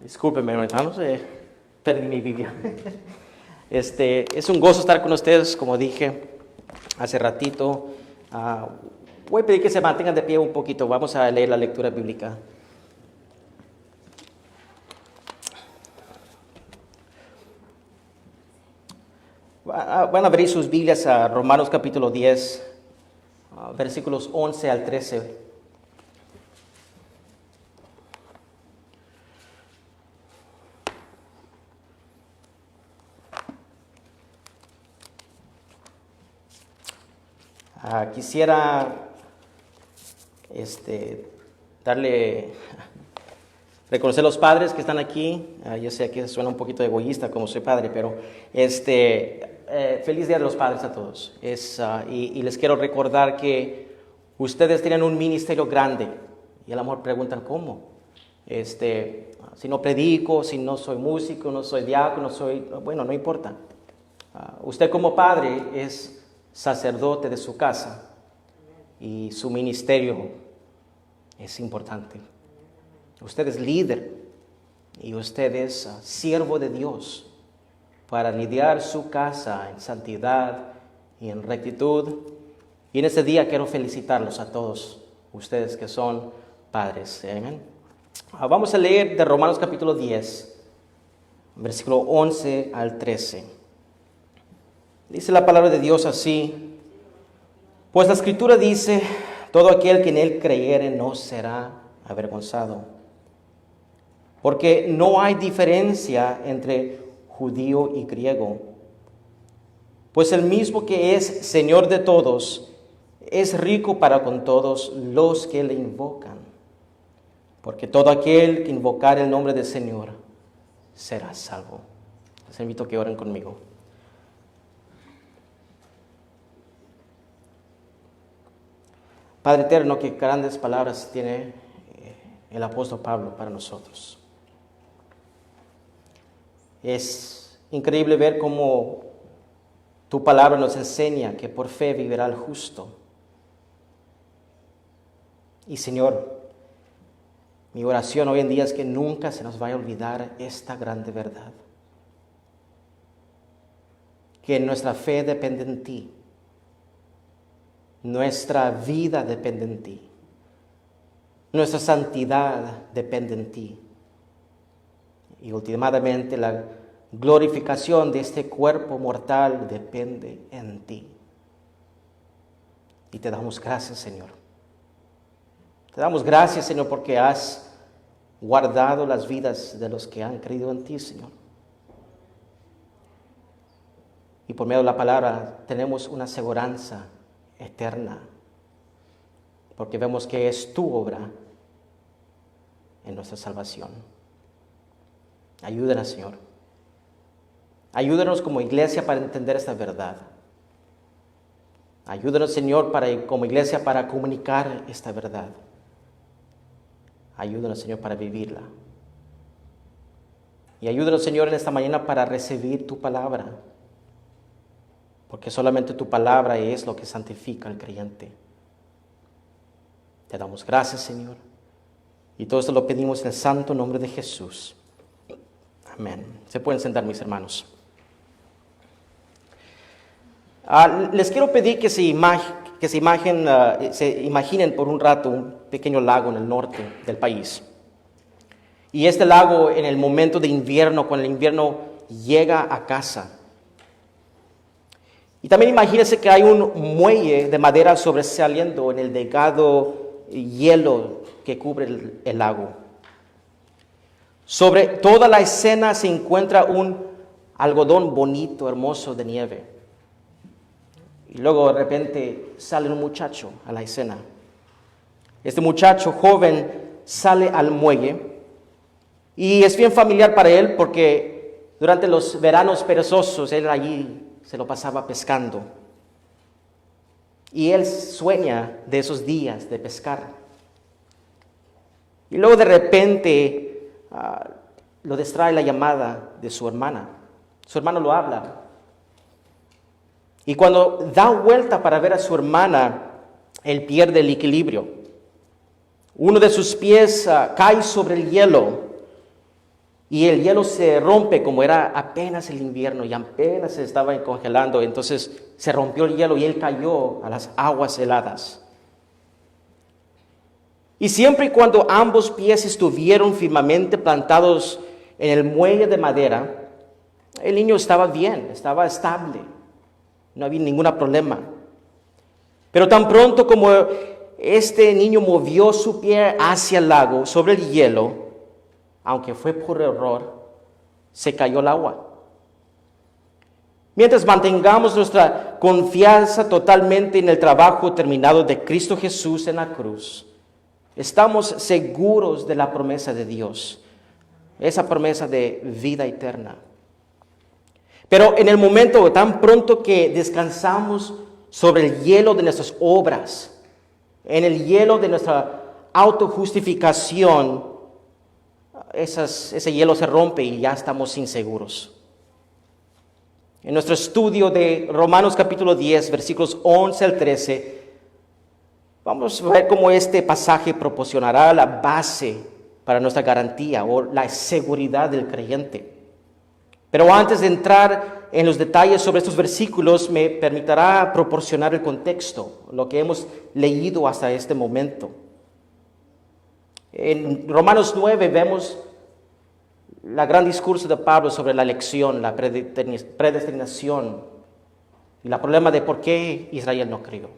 Discúlpenme, hermanos, perdí mi Biblia. Es un gozo estar con ustedes, como dije hace ratito. Voy a pedir que se mantengan de pie un poquito. Vamos a leer la lectura bíblica. Van a abrir sus Biblias a Romanos capítulo 10, versículos 11 al 13. Quisiera reconocer a los padres que están aquí. Yo sé que suena un poquito egoísta como soy padre, pero feliz Día de los Padres a todos. Y les quiero recordar que ustedes tienen un ministerio grande. Y a lo mejor preguntan, ¿cómo? Si no predico, si no soy músico, no soy diácono, bueno, no importa. Usted como padre es sacerdote de su casa y su ministerio es importante. Usted es líder y usted es siervo de Dios para lidiar su casa en santidad y en rectitud. Y en este día quiero felicitarlos a todos ustedes que son padres. Amén. Vamos a leer de Romanos capítulo 10, versículo 11 al 13. Dice la palabra de Dios así: pues la Escritura dice, todo aquel que en él creyere no será avergonzado. Porque no hay diferencia entre judío y griego. Pues el mismo que es Señor de todos, es rico para con todos los que le invocan. Porque todo aquel que invocar el nombre del Señor será salvo. Les invito a que oren conmigo. Padre eterno, qué grandes palabras tiene el apóstol Pablo para nosotros. Es increíble ver cómo tu palabra nos enseña que por fe vivirá el justo. Y Señor, mi oración hoy en día es que nunca se nos vaya a olvidar esta grande verdad. Que nuestra fe depende en ti. Nuestra vida depende en ti. Nuestra santidad depende en ti. Y últimamente la glorificación de este cuerpo mortal depende en ti. Y te damos gracias, Señor. Te damos gracias, Señor, porque has guardado las vidas de los que han creído en ti, Señor. Y por medio de la palabra tenemos una aseguranza eterna, porque vemos que es tu obra en nuestra salvación. Ayúdanos, Señor. Ayúdanos como iglesia para entender esta verdad. Ayúdanos, Señor, como iglesia para comunicar esta verdad. Ayúdanos, Señor, para vivirla. Y ayúdanos, Señor, en esta mañana para recibir tu palabra. Porque solamente tu palabra es lo que santifica al creyente. Te damos gracias, Señor. Y todo esto lo pedimos en el santo nombre de Jesús. Amén. Se pueden sentar, mis hermanos. Les quiero pedir que se imaginen por un rato un pequeño lago en el norte del país. Y este lago, en el momento de invierno, cuando el invierno llega a casa. Y también imagínense que hay un muelle de madera sobresaliendo en el delgado hielo que cubre el lago. Sobre toda la escena se encuentra un algodón bonito, hermoso de nieve. Y luego de repente sale un muchacho a la escena. Este muchacho joven sale al muelle y es bien familiar para él porque durante los veranos perezosos él allí se lo pasaba pescando. Y él sueña de esos días de pescar. Y luego de repente lo distrae la llamada de su hermana. Su hermano lo habla. Y cuando da vuelta para ver a su hermana, él pierde el equilibrio. Uno de sus pies cae sobre el hielo Y el hielo se rompe como era apenas el invierno y apenas se estaba congelando. Entonces se rompió el hielo y él cayó a las aguas heladas. Y siempre y cuando ambos pies estuvieron firmemente plantados en el muelle de madera, el niño estaba bien, estaba estable. No había ningún problema. Pero tan pronto como este niño movió su pie hacia el lago, sobre el hielo, aunque fue por error, se cayó el agua. Mientras mantengamos nuestra confianza totalmente en el trabajo terminado de Cristo Jesús en la cruz, estamos seguros de la promesa de Dios, esa promesa de vida eterna. Pero en el momento tan pronto que descansamos sobre el hielo de nuestras obras, en el hielo de nuestra autojustificación, ese hielo se rompe y ya estamos inseguros. En nuestro estudio de Romanos capítulo 10, versículos 11 al 13, vamos a ver cómo este pasaje proporcionará la base para nuestra garantía o la seguridad del creyente. Pero antes de entrar en los detalles sobre estos versículos, me permitirá proporcionar el contexto, lo que hemos leído hasta este momento. En Romanos 9 vemos el gran discurso de Pablo sobre la elección, la predestinación y el problema de por qué Israel no creyó.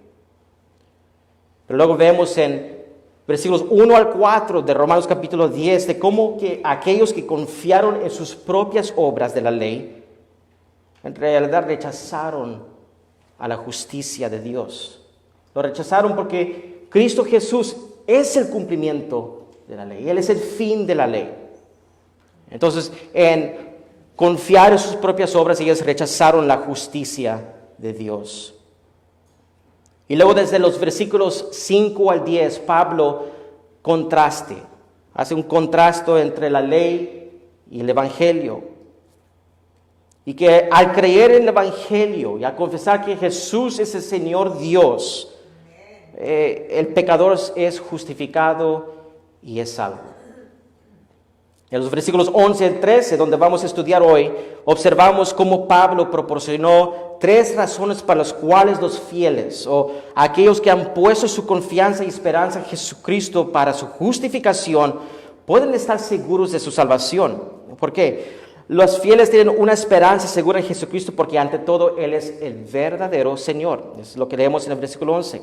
Pero luego vemos en versículos 1 al 4 de Romanos capítulo 10 de cómo que aquellos que confiaron en sus propias obras de la ley, en realidad rechazaron a la justicia de Dios. Lo rechazaron porque Cristo Jesús es el cumplimiento de la ley. Él es el fin de la ley. Entonces, en confiar en sus propias obras, ellos rechazaron la justicia de Dios. Y luego desde los versículos 5 al 10, Pablo hace un contraste entre la ley y el Evangelio. Y que al creer en el Evangelio y al confesar que Jesús es el Señor Dios, el pecador es justificado y es salvo. En los versículos 11 al 13, donde vamos a estudiar hoy, observamos cómo Pablo proporcionó 3 razones para las cuales los fieles o aquellos que han puesto su confianza y esperanza en Jesucristo para su justificación pueden estar seguros de su salvación. ¿Por qué? Los fieles tienen una esperanza segura en Jesucristo porque ante todo Él es el verdadero Señor. Es lo que leemos en el versículo 11.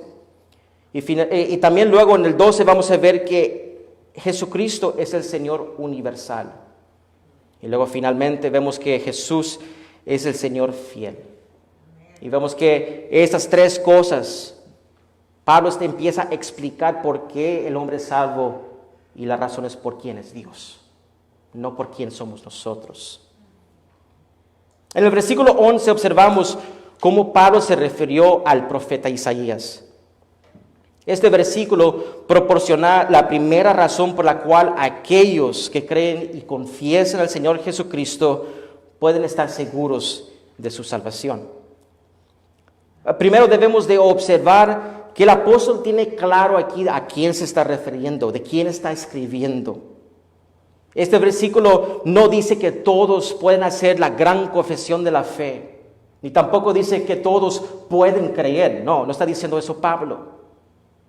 Y también luego en el 12 vamos a ver que Jesucristo es el Señor universal. Y luego finalmente vemos que Jesús es el Señor fiel. Y vemos que estas 3 cosas, Pablo empieza a explicar por qué el hombre es salvo y las razones por quién es Dios, no por quién somos nosotros. En el versículo 11 observamos cómo Pablo se refirió al profeta Isaías. Este versículo proporciona la primera razón por la cual aquellos que creen y confiesan al Señor Jesucristo pueden estar seguros de su salvación. Primero debemos de observar que el apóstol tiene claro aquí a quién se está refiriendo, de quién está escribiendo. Este versículo no dice que todos pueden hacer la gran confesión de la fe, ni tampoco dice que todos pueden creer. No está diciendo eso Pablo.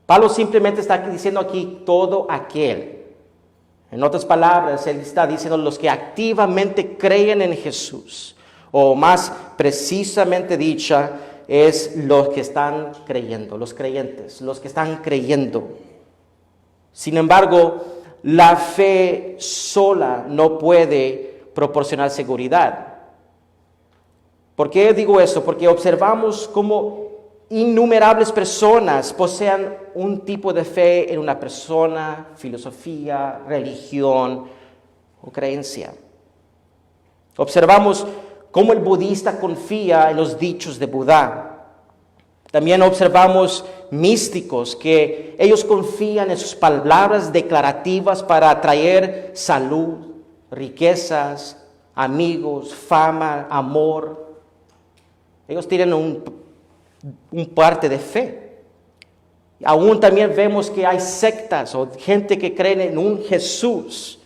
Pablo simplemente está diciendo aquí todo aquel. En otras palabras, él está diciendo los que activamente creen en Jesús, o más precisamente dicha, es los que están creyendo, los creyentes, los que están creyendo. Sin embargo, la fe sola no puede proporcionar seguridad. ¿Por qué digo esto? Porque observamos cómo innumerables personas poseen un tipo de fe en una persona, filosofía, religión o creencia. Observamos cómo el budista confía en los dichos de Buda. También observamos místicos que ellos confían en sus palabras declarativas para atraer salud, riquezas, amigos, fama, amor. Ellos tienen un parte de fe. Aún también vemos que hay sectas o gente que creen en un Jesús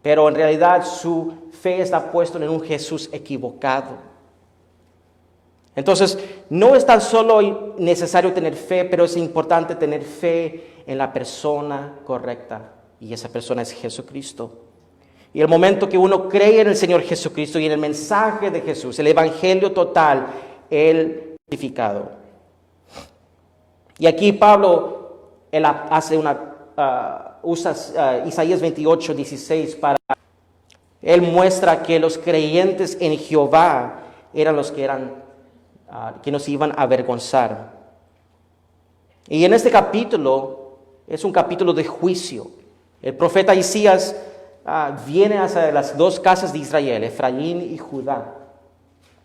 pero en realidad su fe está puesta en un Jesús equivocado. Entonces, no es tan solo necesario tener fe, pero es importante tener fe en la persona correcta, y esa persona es Jesucristo. Y el momento que uno cree en el Señor Jesucristo y en el mensaje de Jesús, el evangelio total, el justificado. Y aquí Pablo, él hace usa Isaías 28, 16 para... Él muestra que los creyentes en Jehová eran los que nos iban a avergonzar. Y en este capítulo, es un capítulo de juicio. El profeta Isaías viene hacia las dos casas de Israel, Efraín y Judá.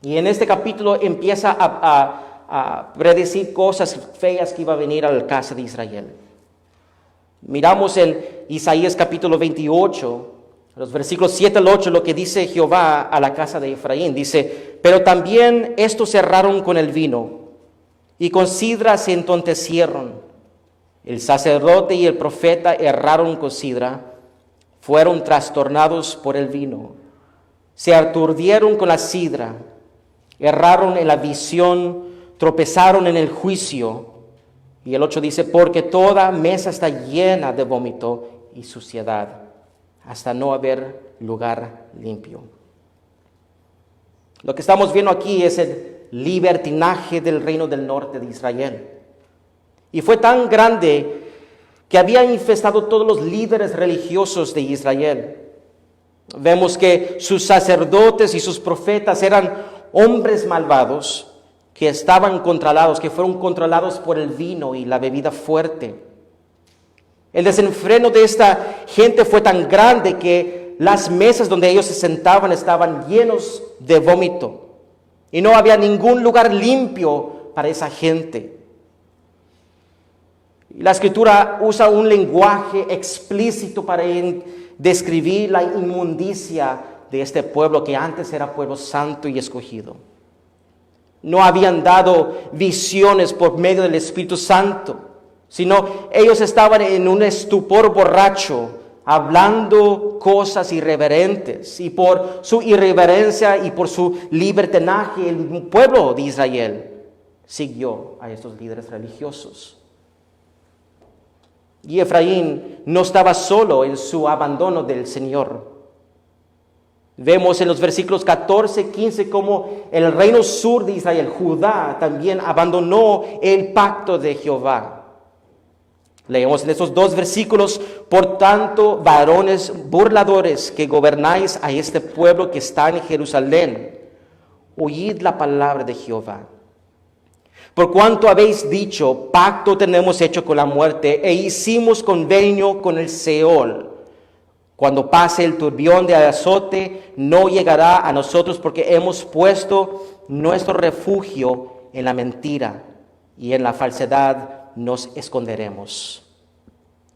Y en este capítulo empieza a predecir cosas feas que iba a venir a la casa de Israel. Miramos en Isaías capítulo 28, los versículos 7 al 8, lo que dice Jehová a la casa de Efraín. Dice, pero también estos erraron con el vino, y con sidra se entontecieron. El sacerdote y el profeta erraron con sidra, fueron trastornados por el vino, se aturdieron con la sidra, erraron en la visión, tropezaron en el juicio. Y el 8 dice, porque toda mesa está llena de vómito y suciedad, hasta no haber lugar limpio. Lo que estamos viendo aquí es el libertinaje del reino del norte de Israel. Y fue tan grande que había infestado todos los líderes religiosos de Israel. Vemos que sus sacerdotes y sus profetas eran hombres malvados que estaban controlados, que fueron controlados por el vino y la bebida fuerte. El desenfreno de esta gente fue tan grande que las mesas donde ellos se sentaban estaban llenos de vómito y no había ningún lugar limpio para esa gente. La Escritura usa un lenguaje explícito para describir la inmundicia de este pueblo que antes era pueblo santo y escogido. No habían dado visiones por medio del Espíritu Santo, sino ellos estaban en un estupor borracho, hablando cosas irreverentes, y por su irreverencia y por su libertinaje, el pueblo de Israel siguió a estos líderes religiosos. Y Efraín no estaba solo en su abandono del Señor. Vemos en los versículos 14, 15 cómo el reino sur de Israel, Judá, también abandonó el pacto de Jehová. Leemos en esos dos versículos, por tanto, varones burladores que gobernáis a este pueblo que está en Jerusalén, oíd la palabra de Jehová. Por cuanto habéis dicho, pacto tenemos hecho con la muerte, e hicimos convenio con el Seol. Cuando pase el turbión de azote, no llegará a nosotros, porque hemos puesto nuestro refugio en la mentira, y en la falsedad nos esconderemos.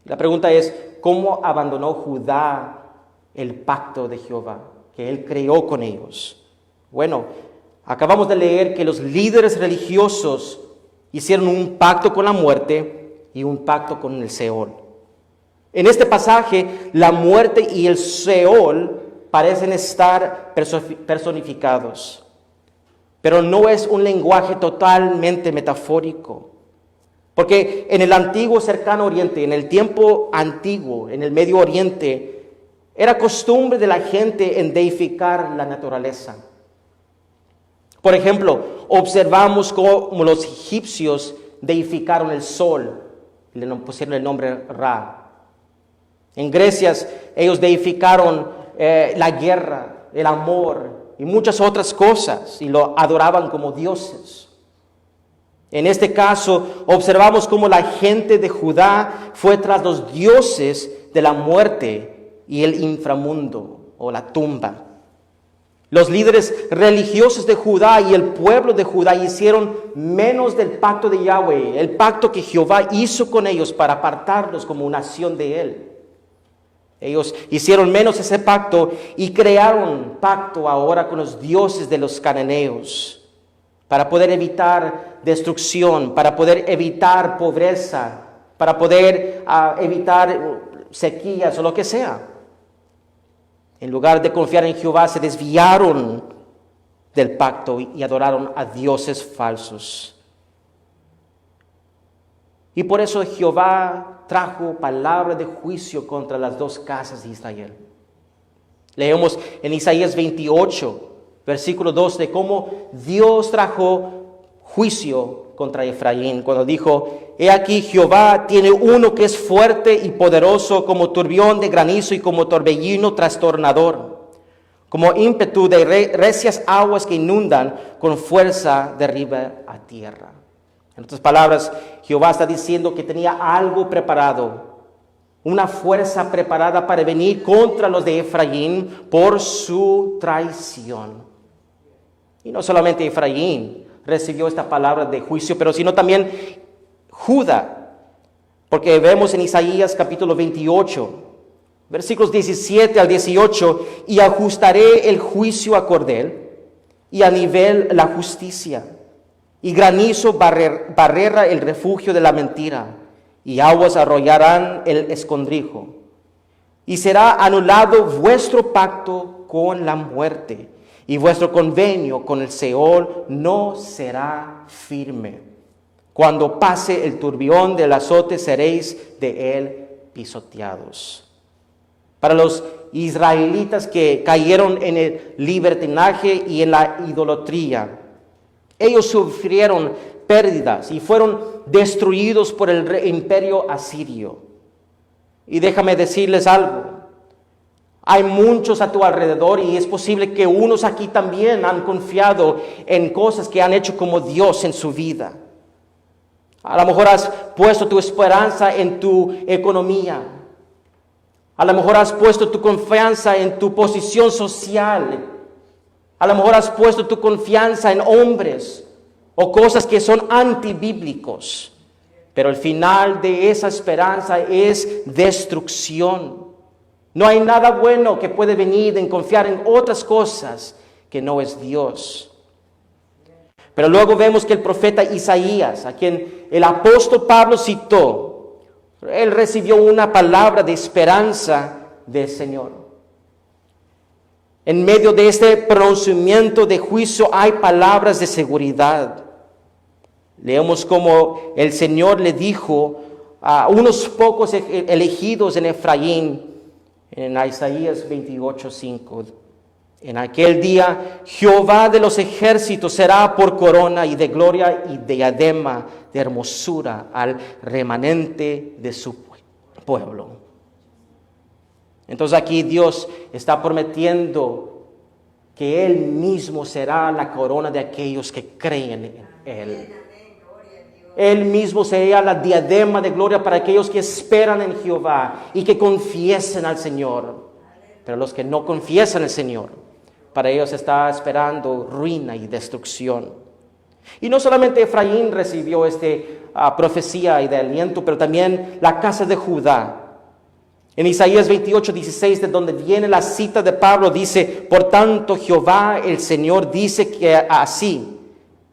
La pregunta es, ¿cómo abandonó Judá el pacto de Jehová que él creó con ellos? Bueno, acabamos de leer que los líderes religiosos hicieron un pacto con la muerte y un pacto con el Seol. En este pasaje, la muerte y el Seol parecen estar personificados, pero no es un lenguaje totalmente metafórico. Porque en el antiguo cercano oriente, en el tiempo antiguo, en el Medio Oriente, era costumbre de la gente en deificar la naturaleza. Por ejemplo, observamos cómo los egipcios deificaron el sol, le pusieron el nombre Ra. En Grecia, ellos deificaron la guerra, el amor y muchas otras cosas, y lo adoraban como dioses. En este caso, observamos cómo la gente de Judá fue tras los dioses de la muerte y el inframundo o la tumba. Los líderes religiosos de Judá y el pueblo de Judá hicieron menos del pacto de Yahweh, el pacto que Jehová hizo con ellos para apartarlos como nación de él. Ellos hicieron menos ese pacto y crearon pacto ahora con los dioses de los cananeos para poder evitar destrucción, para poder evitar pobreza, para poder evitar sequías o lo que sea. En lugar de confiar en Jehová, se desviaron del pacto y adoraron a dioses falsos. Y por eso Jehová trajo palabra de juicio contra las dos casas de Israel. Leemos en Isaías 28, versículo 2, de cómo Dios trajo juicio contra Efraín, cuando dijo: he aquí Jehová tiene uno que es fuerte y poderoso, como turbión de granizo y como torbellino trastornador, como ímpetu de recias aguas que inundan, con fuerza derriba a tierra. En otras palabras, Jehová está diciendo que tenía algo preparado, una fuerza preparada para venir contra los de Efraín por su traición. Y no solamente Efraín recibió esta palabra de juicio, pero sino también Judá, porque vemos en Isaías capítulo 28, versículos 17 al 18, y ajustaré el juicio a cordel, y a nivel la justicia, y granizo barrerá el refugio de la mentira, y aguas arrollarán el escondrijo, y será anulado vuestro pacto con la muerte, y vuestro convenio con el Seol no será firme. Cuando pase el turbión del azote, seréis de él pisoteados. Para los israelitas que cayeron en el libertinaje y en la idolatría, ellos sufrieron pérdidas y fueron destruidos por el imperio asirio. Y déjame decirles algo. Hay muchos a tu alrededor y es posible que unos aquí también han confiado en cosas que han hecho como Dios en su vida. A lo mejor has puesto tu esperanza en tu economía. A lo mejor has puesto tu confianza en tu posición social. A lo mejor has puesto tu confianza en hombres o cosas que son antibíblicos. Pero el final de esa esperanza es destrucción. No hay nada bueno que puede venir en confiar en otras cosas que no es Dios. Pero luego vemos que el profeta Isaías, a quien el apóstol Pablo citó, él recibió una palabra de esperanza del Señor. En medio de este pronunciamiento de juicio hay palabras de seguridad. Leemos como el Señor le dijo a unos pocos elegidos en Efraín, en Isaías 28:5. En aquel día Jehová de los ejércitos será por corona y de gloria y diadema de hermosura al remanente de su pueblo. Entonces aquí Dios está prometiendo que Él mismo será la corona de aquellos que creen en Él. Él mismo sería la diadema de gloria para aquellos que esperan en Jehová y que confiesen al Señor. Pero los que no confiesan al Señor, para ellos está esperando ruina y destrucción. Y no solamente Efraín recibió esta profecía y de aliento, pero también la casa de Judá. En Isaías 28:16, de donde viene la cita de Pablo, dice: por tanto Jehová el Señor dice que así: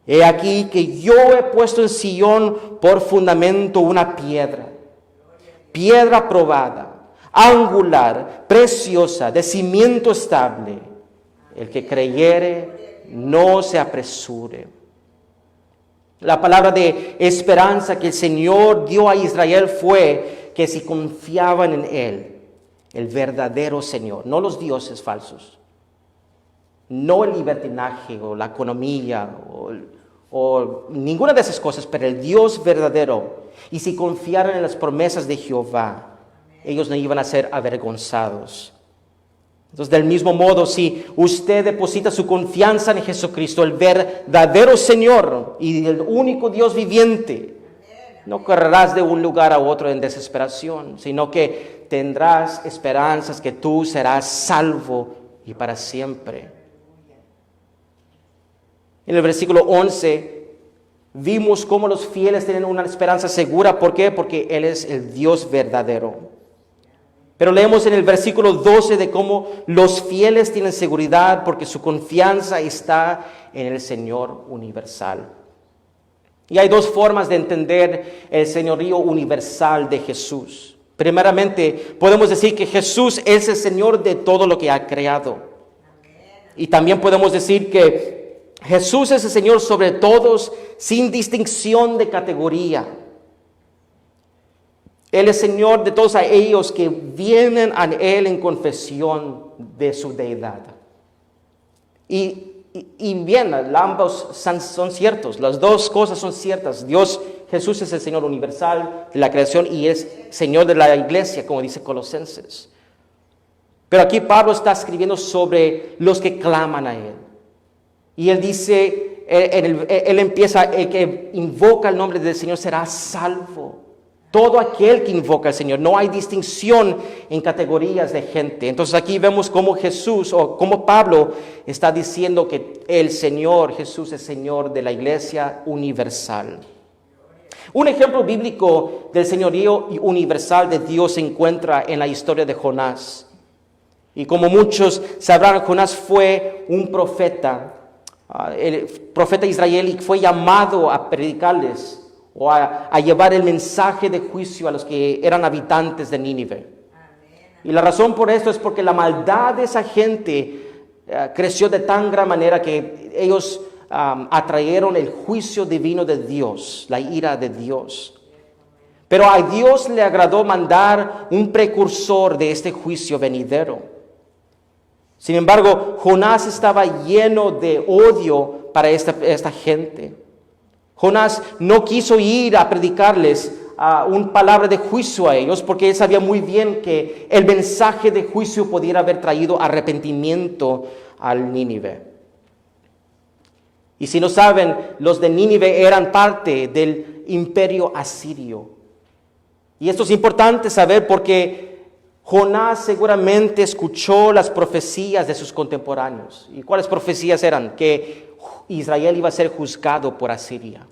he aquí que yo he puesto en Sión por fundamento una piedra probada, angular, preciosa, de cimiento estable. El que creyere, no se apresure. La palabra de esperanza que el Señor dio a Israel fue que si confiaban en Él, el verdadero Señor, no los dioses falsos, no el libertinaje o la economía o ninguna de esas cosas, pero el Dios verdadero, y si confiaran en las promesas de Jehová, ellos no iban a ser avergonzados. Entonces, del mismo modo, si usted deposita su confianza en Jesucristo, el verdadero Señor y el único Dios viviente, no correrás de un lugar a otro en desesperación, sino que tendrás esperanzas que tú serás salvo y para siempre. En el versículo 11 vimos cómo los fieles tienen una esperanza segura. ¿Por qué? Porque Él es el Dios verdadero. Pero leemos en el versículo 12 de cómo los fieles tienen seguridad porque su confianza está en el Señor universal. Y hay dos formas de entender el señorío universal de Jesús. Primeramente, podemos decir que Jesús es el Señor de todo lo que ha creado. Y también podemos decir que Jesús es el Señor sobre todos, sin distinción de categoría. Él es Señor de todos aquellos que vienen a Él en confesión de su deidad. Y bien, ambos son ciertos, las dos cosas son ciertas. Jesús es el Señor universal de la creación y es Señor de la iglesia, como dice Colosenses. Pero aquí Pablo está escribiendo sobre los que claman a Él. Y él dice, él empieza, el que invoca el nombre del Señor será salvo. Todo aquel que invoca al Señor, no hay distinción en categorías de gente. Entonces aquí vemos cómo Jesús o cómo Pablo está diciendo que el Señor, Jesús es Señor de la iglesia universal. Un ejemplo bíblico del señorío universal de Dios se encuentra en la historia de Jonás. Y como muchos sabrán, Jonás fue un profeta, el profeta israelí, fue llamado a predicarles o a llevar el mensaje de juicio a los que eran habitantes de Nínive. Y la razón por esto es porque la maldad de esa gente creció de tan gran manera que ellos atrayeron el juicio divino de Dios, la ira de Dios. Pero a Dios le agradó mandar un precursor de este juicio venidero. Sin embargo, Jonás estaba lleno de odio para esta gente. Jonás no quiso ir a predicarles una palabra de juicio a ellos porque él sabía muy bien que el mensaje de juicio pudiera haber traído arrepentimiento al Nínive. Y si no saben, los de Nínive eran parte del imperio asirio. Y esto es importante saber porque Jonás seguramente escuchó las profecías de sus contemporáneos. ¿Y cuáles profecías eran? Que Israel iba a ser juzgado por Asiria.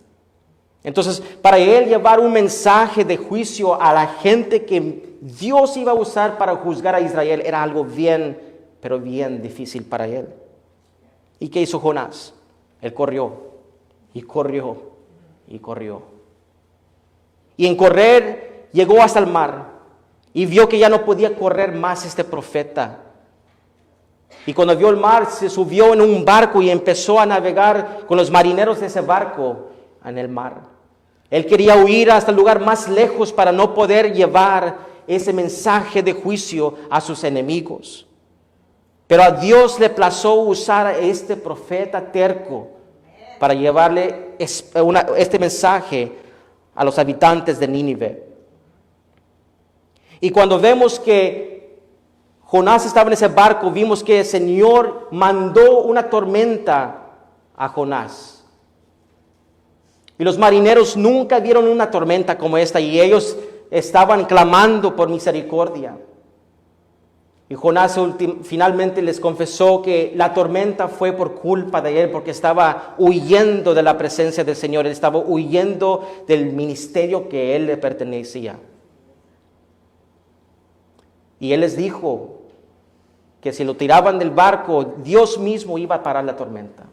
Entonces, para él llevar un mensaje de juicio a la gente que Dios iba a usar para juzgar a Israel era algo bien, pero bien difícil para él. ¿Y qué hizo Jonás? Él corrió, y corrió, y corrió. Y en correr llegó hasta el mar y vio que ya no podía correr más este profeta. Y cuando vio el mar, se subió en un barco y empezó a navegar con los marineros de ese barco en el mar. Él quería huir hasta el lugar más lejos para no poder llevar ese mensaje de juicio a sus enemigos. Pero a Dios le plazó usar a este profeta terco para llevarle este mensaje a los habitantes de Nínive. Y cuando vemos que Jonás estaba en ese barco, vimos que el Señor mandó una tormenta a Jonás. Y los marineros nunca vieron una tormenta como esta y ellos estaban clamando por misericordia. Y Jonás finalmente les confesó que la tormenta fue por culpa de él, porque estaba huyendo de la presencia del Señor, él estaba huyendo del ministerio que él le pertenecía. Y él les dijo que si lo tiraban del barco, Dios mismo iba a parar la tormenta.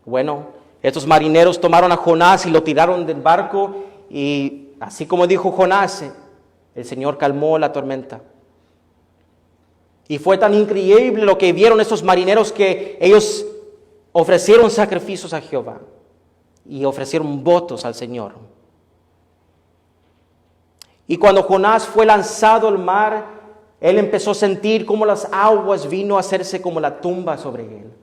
Bueno, estos marineros tomaron a Jonás y lo tiraron del barco y así como dijo Jonás, el Señor calmó la tormenta. Y fue tan increíble lo que vieron estos marineros que ellos ofrecieron sacrificios a Jehová y ofrecieron votos al Señor. Y cuando Jonás fue lanzado al mar, él empezó a sentir cómo las aguas vino a hacerse como la tumba sobre él.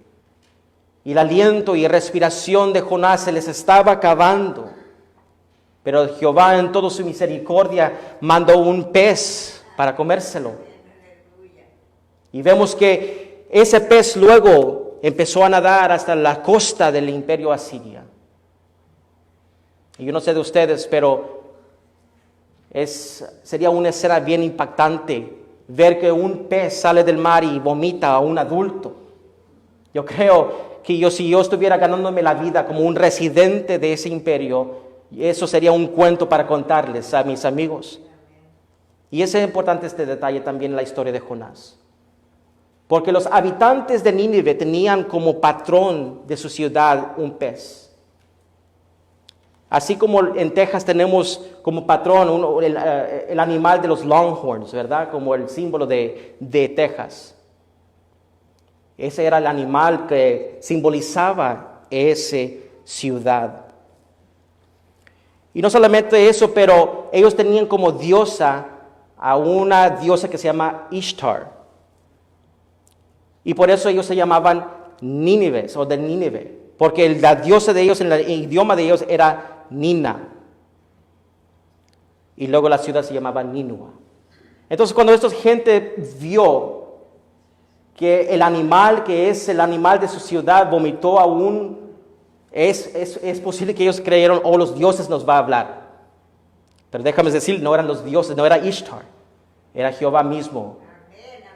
Y el aliento y respiración de Jonás se les estaba acabando. Pero Jehová en toda su misericordia mandó un pez para comérselo. Y vemos que ese pez luego empezó a nadar hasta la costa del imperio asiria. Y yo no sé de ustedes, pero sería una escena bien impactante ver que un pez sale del mar y vomita a un adulto. Yo creo que si yo estuviera ganándome la vida como un residente de ese imperio, eso sería un cuento para contarles a mis amigos. Y es importante este detalle también en la historia de Jonás. Porque los habitantes de Nínive tenían como patrón de su ciudad un pez. Así como en Texas tenemos como patrón el animal de los Longhorns, ¿verdad? Como el símbolo de Texas. Ese era el animal que simbolizaba esa ciudad. Y no solamente eso, pero ellos tenían como diosa a una diosa que se llama Ishtar. Y por eso ellos se llamaban Nínives o de Nínive, porque la diosa de ellos en el idioma de ellos era Nina. Y luego la ciudad se llamaba Nínive. Entonces cuando esta gente vio que el animal que es el animal de su ciudad vomitó es posible que ellos creyeron, los dioses nos va a hablar. Pero déjame decir, no eran los dioses, no era Ishtar, era Jehová mismo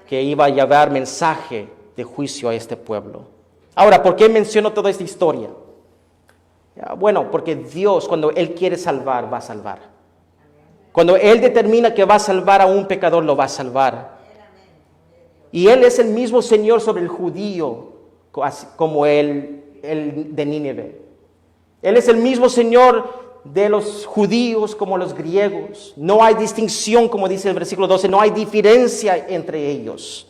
que iba a llevar mensaje de juicio a este pueblo. Ahora, ¿por qué menciono toda esta historia? Bueno, porque Dios, cuando Él quiere salvar, va a salvar. Cuando Él determina que va a salvar a un pecador, lo va a salvar. Y Él es el mismo Señor sobre el judío, como el de Nínive. Él es el mismo Señor de los judíos como los griegos. No hay distinción, como dice el versículo 12, no hay diferencia entre ellos.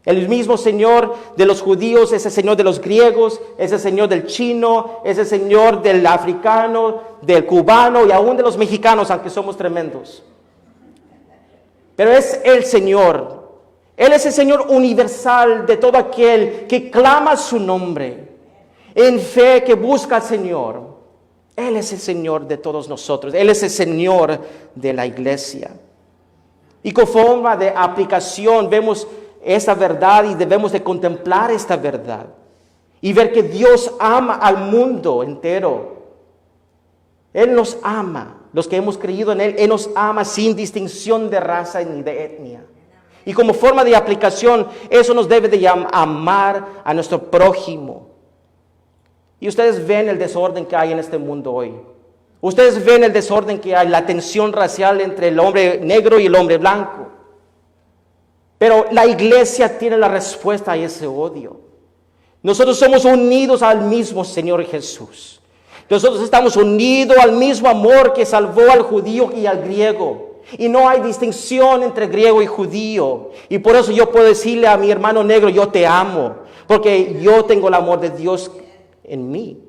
El mismo Señor de los judíos es el Señor de los griegos, es el Señor del chino, es el Señor del africano, del cubano y aún de los mexicanos, aunque somos tremendos. Pero es el Señor. Él es el Señor universal de todo aquel que clama su nombre, en fe que busca al Señor. Él es el Señor de todos nosotros. Él es el Señor de la iglesia. Y con forma de aplicación vemos esta verdad y debemos de contemplar esta verdad y ver que Dios ama al mundo entero. Él nos ama, los que hemos creído en Él. Él nos ama sin distinción de raza ni de etnia. Y como forma de aplicación, eso nos debe de amar a nuestro prójimo. Y ustedes ven el desorden que hay en este mundo hoy. Ustedes ven el desorden que hay, la tensión racial entre el hombre negro y el hombre blanco. Pero la iglesia tiene la respuesta a ese odio. Nosotros somos unidos al mismo Señor Jesús. Nosotros estamos unidos al mismo amor que salvó al judío y al griego. Y no hay distinción entre griego y judío. Y por eso yo puedo decirle a mi hermano negro, yo te amo. Porque yo tengo el amor de Dios en mí.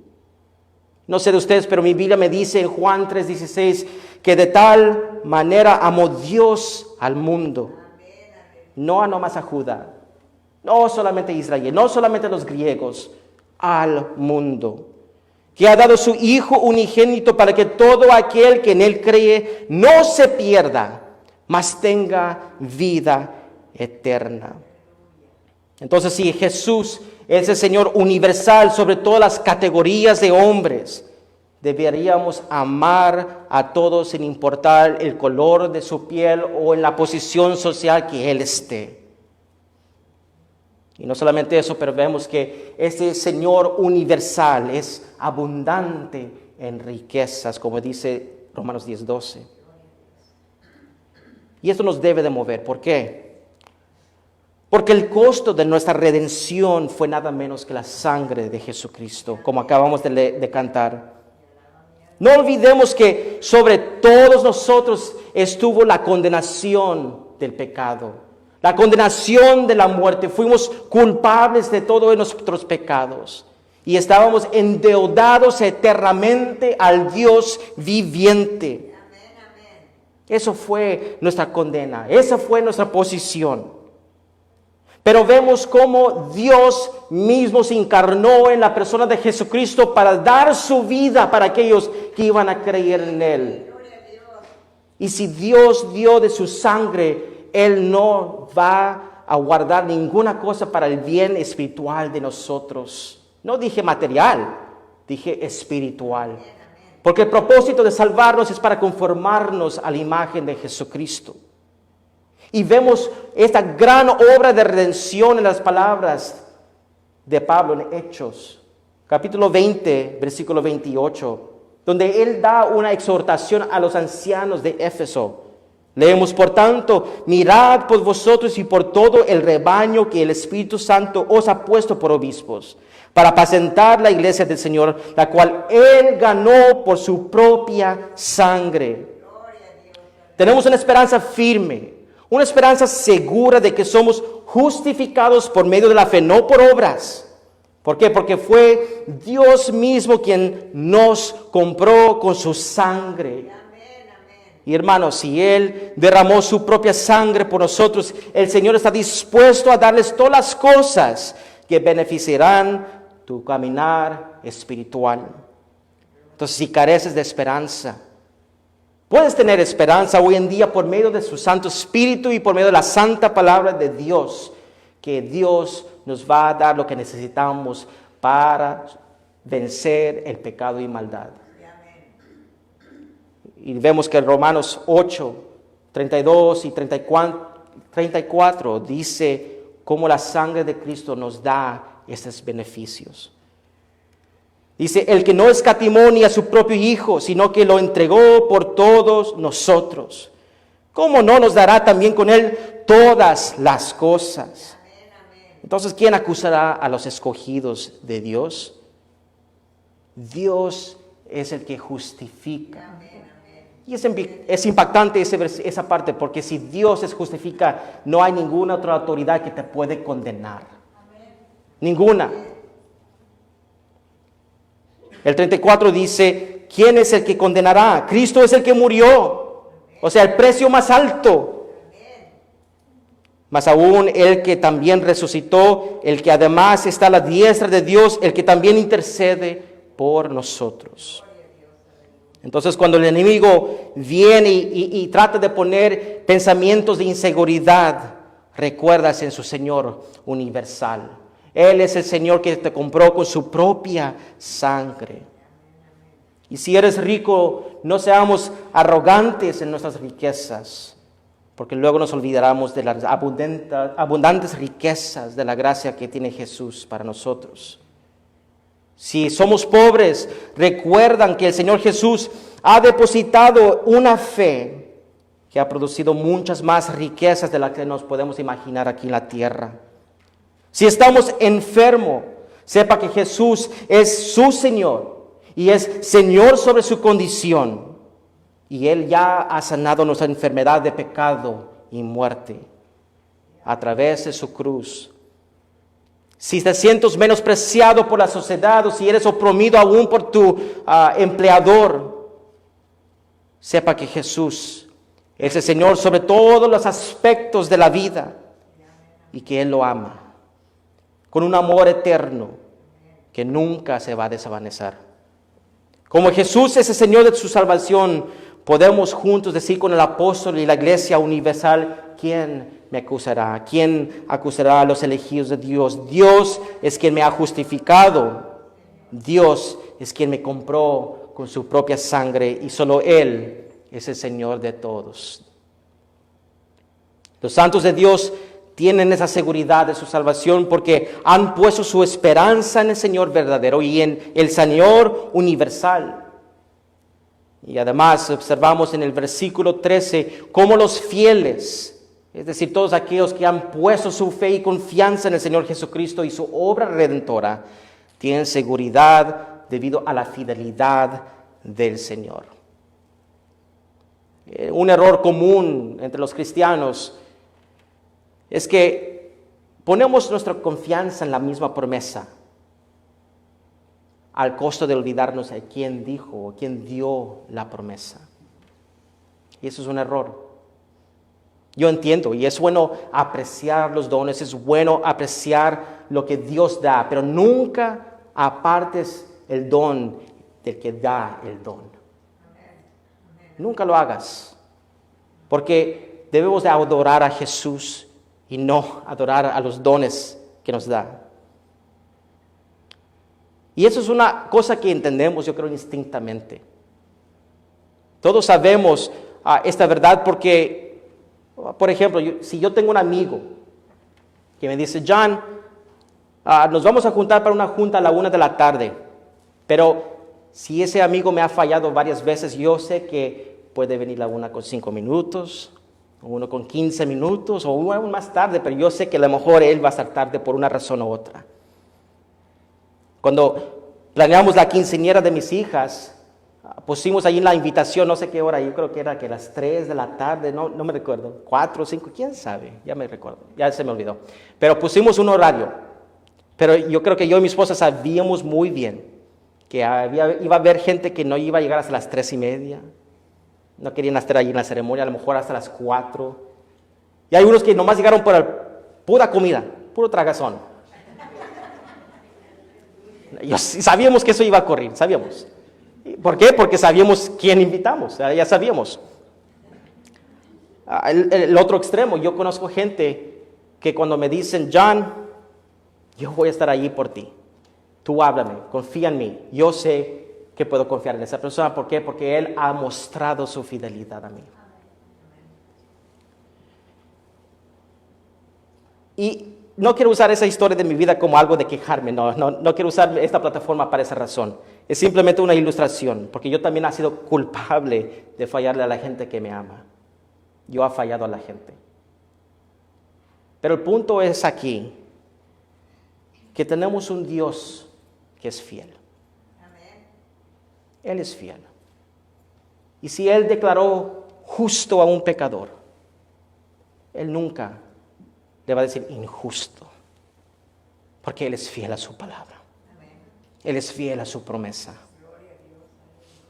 No sé de ustedes, pero mi Biblia me dice en Juan 3:16 que de tal manera amó Dios al mundo. No nomás a Judá, no solamente a Israel, no solamente a los griegos, al mundo. Que ha dado su Hijo unigénito para que todo aquel que en Él cree no se pierda, mas tenga vida eterna. Entonces, si Jesús es el Señor universal sobre todas las categorías de hombres, deberíamos amar a todos sin importar el color de su piel o en la posición social que Él esté. Y no solamente eso, pero vemos que este Señor universal es abundante en riquezas, como dice Romanos 10:12. Y esto nos debe de mover. ¿Por qué? Porque el costo de nuestra redención fue nada menos que la sangre de Jesucristo, como acabamos de cantar. No olvidemos que sobre todos nosotros estuvo la condenación del pecado, la condenación de la muerte. Fuimos culpables de todos nuestros pecados y estábamos endeudados eternamente al Dios viviente. Eso fue nuestra condena, esa fue nuestra posición. Pero vemos cómo Dios mismo se encarnó en la persona de Jesucristo para dar su vida para aquellos que iban a creer en Él. Y si Dios dio de su sangre, Él no va a guardar ninguna cosa para el bien espiritual de nosotros. No dije material, dije espiritual. Porque el propósito de salvarnos es para conformarnos a la imagen de Jesucristo. Y vemos esta gran obra de redención en las palabras de Pablo en Hechos, capítulo 20, versículo 28, donde él da una exhortación a los ancianos de Éfeso. Leemos, por tanto, mirad por vosotros y por todo el rebaño que el Espíritu Santo os ha puesto por obispos, para apacentar la iglesia del Señor, la cual Él ganó por su propia sangre. Tenemos una esperanza firme, una esperanza segura de que somos justificados por medio de la fe, no por obras. ¿Por qué? Porque fue Dios mismo quien nos compró con su sangre. Y hermanos, si Él derramó su propia sangre por nosotros, el Señor está dispuesto a darles todas las cosas que beneficiarán tu caminar espiritual. Entonces, si careces de esperanza, puedes tener esperanza hoy en día por medio de su Santo Espíritu y por medio de la santa palabra de Dios, que Dios nos va a dar lo que necesitamos para vencer el pecado y maldad. Y vemos que en Romanos 8, 32 y 34 dice cómo la sangre de Cristo nos da estos beneficios. Dice, el que no escatimó ni a su propio Hijo, sino que lo entregó por todos nosotros, ¿cómo no nos dará también con Él todas las cosas? Entonces, ¿quién acusará a los escogidos de Dios? Dios es el que justifica. Y es impactante esa parte, porque si Dios es justifica, no hay ninguna otra autoridad que te puede condenar. Ninguna. El 34 dice, ¿quién es el que condenará? Cristo es el que murió, o sea, el precio más alto. Más aún, el que también resucitó, el que además está a la diestra de Dios, el que también intercede por nosotros. Entonces, cuando el enemigo viene y trata de poner pensamientos de inseguridad, recuerdas en su Señor universal. Él es el Señor que te compró con su propia sangre. Y si eres rico, no seamos arrogantes en nuestras riquezas, porque luego nos olvidaremos de las abundantes riquezas de la gracia que tiene Jesús para nosotros. Si somos pobres, recuerdan que el Señor Jesús ha depositado una fe que ha producido muchas más riquezas de las que nos podemos imaginar aquí en la tierra. Si estamos enfermos, sepa que Jesús es su Señor y es Señor sobre su condición. Y Él ya ha sanado nuestra enfermedad de pecado y muerte a través de su cruz. Si te sientes menospreciado por la sociedad o si eres oprimido aún por tu empleador, sepa que Jesús es el Señor sobre todos los aspectos de la vida y que Él lo ama con un amor eterno que nunca se va a desvanecer. Como Jesús es el Señor de su salvación, podemos juntos decir con el apóstol y la iglesia universal, ¿quién me acusará? ¿Quién acusará a los elegidos de Dios? Dios es quien me ha justificado. Dios es quien me compró con su propia sangre y solo Él es el Señor de todos. Los santos de Dios tienen esa seguridad de su salvación porque han puesto su esperanza en el Señor verdadero y en el Señor universal. Y además observamos en el versículo 13 cómo los fieles, es decir, todos aquellos que han puesto su fe y confianza en el Señor Jesucristo y su obra redentora, tienen seguridad debido a la fidelidad del Señor. Un error común entre los cristianos es que ponemos nuestra confianza en la misma promesa al costo de olvidarnos de quién dijo o quién dio la promesa. Y eso es un error. Yo entiendo, y es bueno apreciar los dones, es bueno apreciar lo que Dios da, pero nunca apartes el don del que da el don. Nunca lo hagas, porque debemos de adorar a Jesús y no adorar a los dones que nos da. Y eso es una cosa que entendemos, yo creo, instintamente. Todos sabemos esta verdad porque, por ejemplo, si yo tengo un amigo que me dice, John, nos vamos a juntar para una junta a la 1 de la tarde, pero si ese amigo me ha fallado varias veces, yo sé que puede venir a la 1 con 5 minutos, uno con 15 minutos o uno aún más tarde, pero yo sé que a lo mejor él va a estar tarde por una razón u otra. Cuando planeamos la quinceañera de mis hijas, pusimos ahí en la invitación, no sé qué hora, yo creo que era que las 3 de la tarde, no me recuerdo, 4 o 5, quién sabe, ya me recuerdo, ya se me olvidó. Pero pusimos un horario, pero yo creo que yo y mi esposa sabíamos muy bien que iba a haber gente que no iba a llegar hasta las 3:30, no querían estar allí en la ceremonia, a lo mejor hasta las 4. Y hay unos que nomás llegaron por pura comida, puro tragazón. Sabíamos que eso iba a ocurrir, sabíamos. ¿Por qué? Porque sabíamos quién invitamos, ya sabíamos. El otro extremo, yo conozco gente que cuando me dicen, John, yo voy a estar allí por ti. Tú háblame, confía en mí. Yo sé que puedo confiar en esa persona. ¿Por qué? Porque él ha mostrado su fidelidad a mí. Y no quiero usar esa historia de mi vida como algo de quejarme, no quiero usar esta plataforma para esa razón. Es simplemente una ilustración, porque yo también he sido culpable de fallarle a la gente que me ama. Yo he fallado a la gente. Pero el punto es aquí, que tenemos un Dios que es fiel. Él es fiel. Y si Él declaró justo a un pecador, Él nunca le va a decir injusto, porque Él es fiel a su palabra. Él es fiel a su promesa.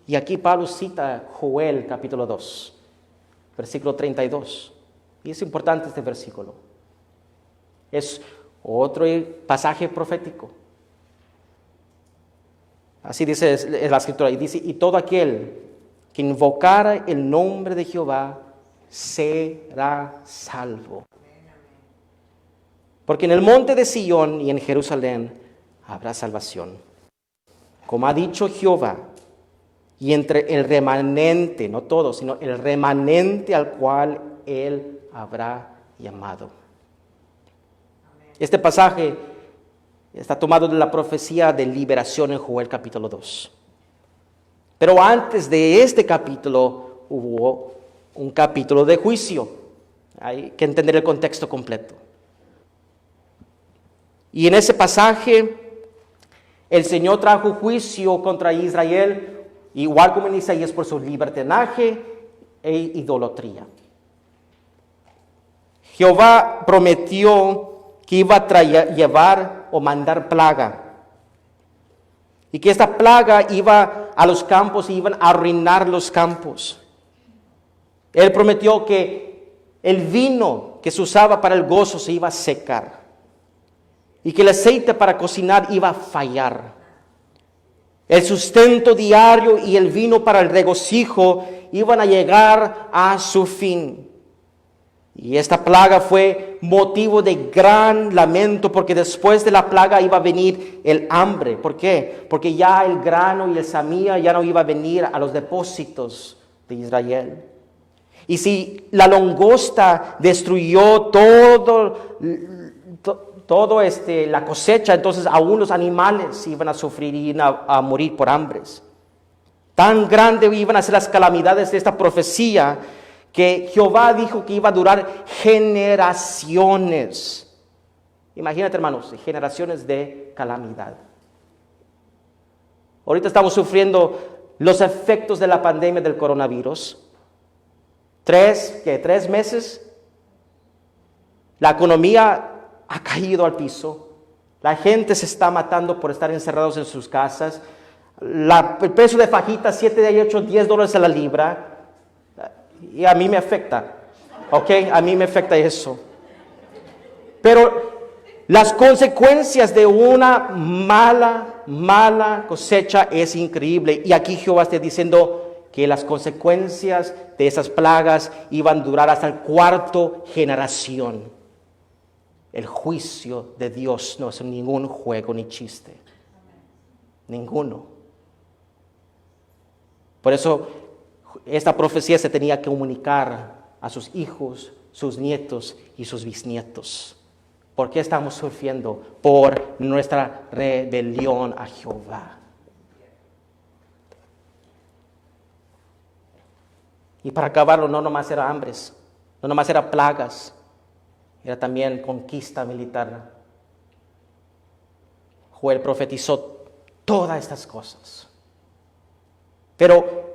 Y aquí Pablo cita Joel capítulo 2, versículo 32. Y es importante este versículo. Es otro pasaje profético. Así dice la escritura, y dice, y todo aquel que invocara el nombre de Jehová será salvo. Porque en el monte de Sión y en Jerusalén habrá salvación. Como ha dicho Jehová, y entre el remanente, no todo, sino el remanente al cual Él habrá llamado. Este pasaje está tomado de la profecía de liberación en Joel capítulo 2. Pero antes de este capítulo hubo un capítulo de juicio. Hay que entender el contexto completo. Y en ese pasaje el Señor trajo juicio contra Israel, igual como en Isaías, por su libertinaje e idolatría. Jehová prometió que iba a llevar o mandar plaga. Y que esta plaga iba a los campos y iban a arruinar los campos. Él prometió que el vino que se usaba para el gozo se iba a secar. Y que el aceite para cocinar iba a fallar. El sustento diario y el vino para el regocijo iban a llegar a su fin. Y esta plaga fue motivo de gran lamento, porque después de la plaga iba a venir el hambre. ¿Por qué? Porque ya el grano y el samía ya no iba a venir a los depósitos de Israel. Y si la langosta destruyó la cosecha, entonces aún los animales iban a sufrir y iban a morir por hambres. Tan grande iban a ser las calamidades de esta profecía, que Jehová dijo que iba a durar generaciones. Imagínate, hermanos, generaciones de calamidad. Ahorita estamos sufriendo los efectos de la pandemia del coronavirus. 3 meses. La economía ha caído al piso. La gente se está matando por estar encerrados en sus casas. El precio de fajitas, 7, 8, $10 a la libra. Y a mí me afecta, ¿ok? A mí me afecta eso. Pero las consecuencias de una mala cosecha es increíble. Y aquí Jehová está diciendo que las consecuencias de esas plagas iban a durar hasta la 4ª generación. El juicio de Dios no es ningún juego ni chiste. Ninguno. Por eso esta profecía se tenía que comunicar a sus hijos, sus nietos y sus bisnietos. ¿Por qué estamos sufriendo? Por nuestra rebelión a Jehová. Y para acabarlo, no nomás eran hambres, No nomás era plagas, era también conquista militar. Joel profetizó todas estas cosas. Pero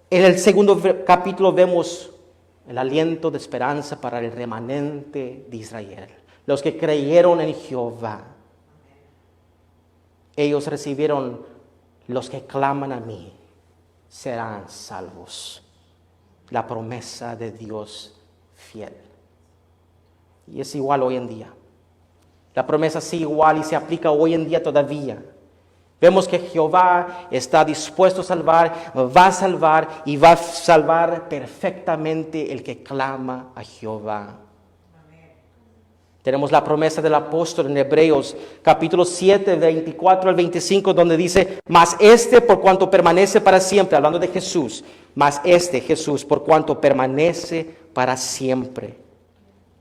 en el segundo capítulo vemos el aliento de esperanza para el remanente de Israel. Los que creyeron en Jehová. Ellos recibieron, los que claman a mí serán salvos. La promesa de Dios fiel. Y es igual hoy en día. La promesa sigue igual y se aplica hoy en día todavía. Vemos que Jehová está dispuesto a salvar, va a salvar y va a salvar perfectamente el que clama a Jehová. Amén. Tenemos la promesa del apóstol en Hebreos capítulo 7, 24 al 25, donde dice: mas por cuanto permanece para siempre, hablando de Jesús, mas Jesús, por cuanto permanece para siempre,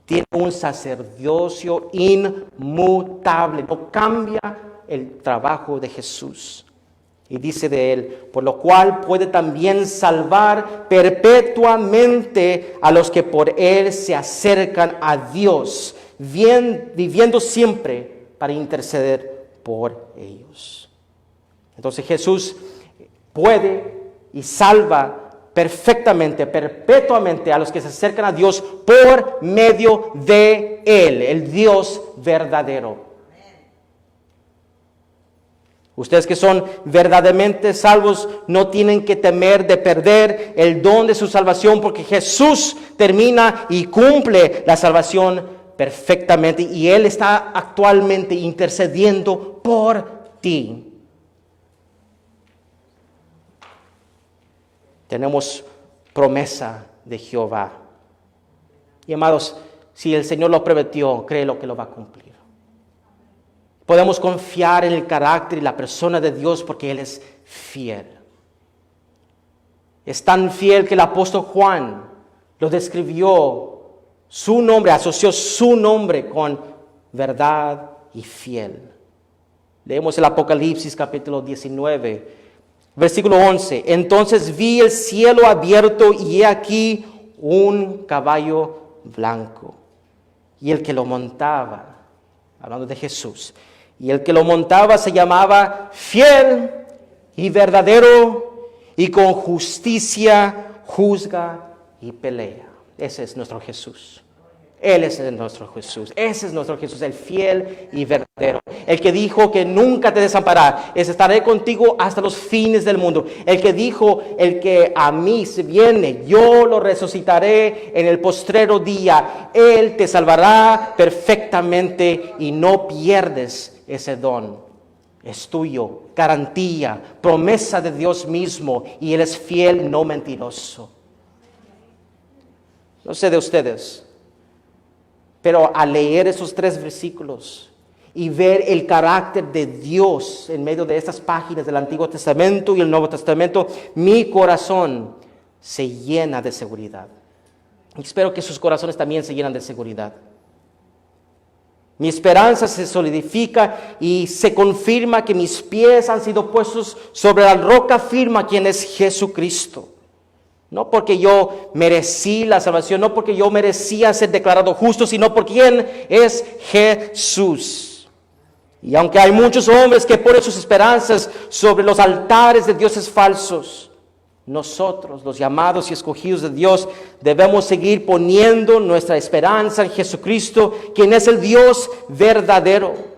tiene un sacerdocio inmutable, no cambia el trabajo de Jesús. Y dice de él: por lo cual puede también salvar perpetuamente a los que por él se acercan a Dios, viviendo siempre para interceder por ellos. Entonces Jesús puede y salva perfectamente, perpetuamente a los que se acercan a Dios por medio de él, el Dios verdadero. Ustedes que son verdaderamente salvos no tienen que temer de perder el don de su salvación, porque Jesús termina y cumple la salvación perfectamente y Él está actualmente intercediendo por ti. Tenemos promesa de Jehová. Y amados, si el Señor lo prometió, créelo que lo va a cumplir. Podemos confiar en el carácter y la persona de Dios porque Él es fiel. Es tan fiel que el apóstol Juan lo describió, su nombre, asoció su nombre con verdad y fiel. Leemos el Apocalipsis capítulo 19, versículo 11. Entonces vi el cielo abierto y he aquí un caballo blanco. Y el que lo montaba, hablando de Jesús, y el que lo montaba se llamaba Fiel y Verdadero, y con justicia juzga y pelea. Ese es nuestro Jesús. Él es nuestro Jesús. Ese es nuestro Jesús, el fiel y verdadero. El que dijo que nunca te desamparará. Estaré contigo hasta los fines del mundo. El que dijo, el que a mí se viene, yo lo resucitaré en el postrero día. Él te salvará perfectamente y no pierdes ese don. Es tuyo, garantía, promesa de Dios mismo, y Él es fiel, no mentiroso. No sé de ustedes, pero al leer esos 3 versículos y ver el carácter de Dios en medio de estas páginas del Antiguo Testamento y el Nuevo Testamento, mi corazón se llena de seguridad. Y espero que sus corazones también se llenan de seguridad. Mi esperanza se solidifica y se confirma que mis pies han sido puestos sobre la roca firme, quien es Jesucristo. No porque yo merecí la salvación, no porque yo merecía ser declarado justo, sino por quien es Jesús. Y aunque hay muchos hombres que ponen sus esperanzas sobre los altares de dioses falsos, nosotros, los llamados y escogidos de Dios, debemos seguir poniendo nuestra esperanza en Jesucristo, quien es el Dios verdadero.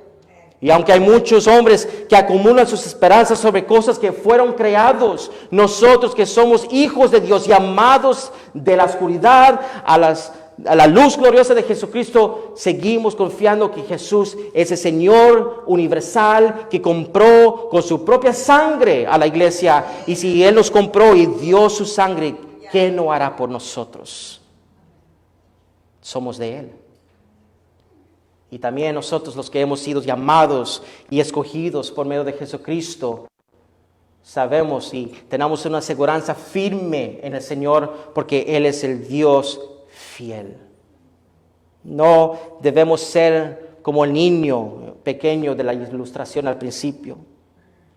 Y aunque hay muchos hombres que acumulan sus esperanzas sobre cosas que fueron creados, nosotros que somos hijos de Dios, llamados de la oscuridad a la luz gloriosa de Jesucristo, seguimos confiando que Jesús es el Señor universal que compró con su propia sangre a la iglesia. Y si Él nos compró y dio su sangre, ¿qué no hará por nosotros? Somos de Él. Y también nosotros, los que hemos sido llamados y escogidos por medio de Jesucristo, sabemos y tenemos una aseguranza firme en el Señor, porque Él es el Dios fiel. No debemos ser como el niño pequeño de la ilustración al principio.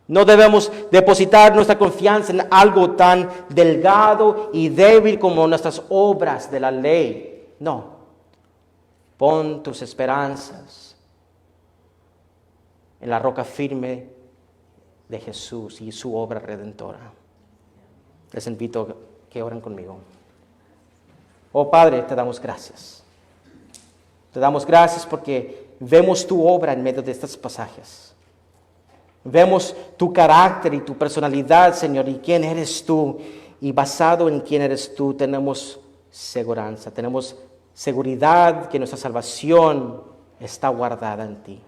No debemos depositar nuestra confianza en algo tan delgado y débil como nuestras obras de la ley. No. Pon tus esperanzas en la roca firme de Jesús y su obra redentora. Les invito a que oren conmigo. Oh Padre, te damos gracias. Te damos gracias porque vemos tu obra en medio de estos pasajes. Vemos tu carácter y tu personalidad, Señor, y quién eres tú. Y basado en quién eres tú, tenemos seguridad. Tenemos seguridad que nuestra salvación está guardada en ti.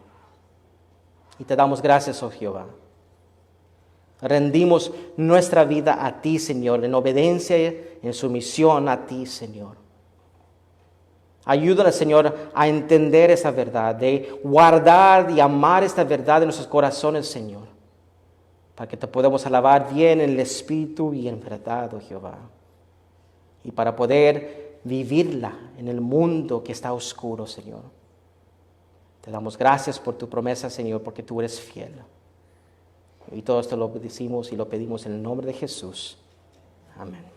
Y te damos gracias, oh Jehová. Rendimos nuestra vida a ti, Señor, en obediencia, en sumisión a ti, Señor. Ayúdanos, Señor, a entender esa verdad, de guardar y amar esta verdad en nuestros corazones, Señor, para que te podamos alabar bien en el Espíritu y en verdad, oh Jehová, y para poder vivirla en el mundo que está oscuro, Señor. Te damos gracias por tu promesa, Señor, porque tú eres fiel. Y todo esto lo decimos y lo pedimos en el nombre de Jesús. Amén.